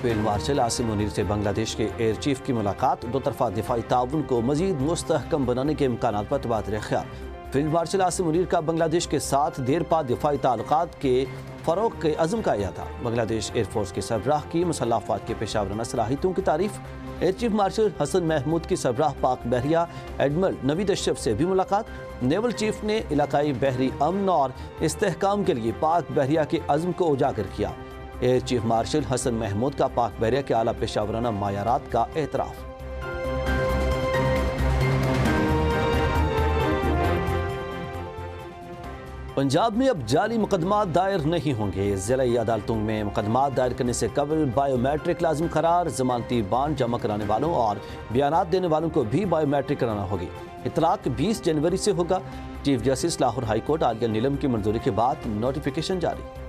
Field marshal Asim Munir से बांग्लादेश के air chief की मुलाकात, दो तरफा दिफाई ताउन को मजीद मुस्तहकम बनाने के इम्कानात पर तबादला ख्याल। फील्ड मार्शल आसिम मुनीर का बांग्लादेश के साथ देर पा दिफाई ताल्लुकात के फ़रोग़ के अज़्म का इरादा। बांग्लादेश एयरफोर्स के सरबराह की मुसल्लह अफ़वाज के पेशावराना सलाहियतों की तारीफ। Air chief marshal Hasan Mahmood की सरबराह पाक बहरिया एडमिरल नवीद अशरफ से भी मुलाकात। नेवल चीफ ने इलाकाई बहरी अमन और इस्तेहकाम के लिए पाक बहरिया के अज़्म को उजागर किया। Air chief marshal Hasan Mahmood का पाक बहरिया के आला पेशावराना मायारात का एतराफ़। पंजाब में अब जाली मुकदमा दायर नहीं होंगे। ज़िलाई अदालतों में मुकदमा दायर करने से कबल बायोमेट्रिक लाजिम करार, जमानती बांड जमा कराने वालों और बयानात देने वालों को भी बायोमेट्रिक कराना होगी। इतलाक 20 जनवरी से होगा। Chief justice Lahore high court Aliya Neelam की मंजूरी के बाद नोटिफिकेशन जारी।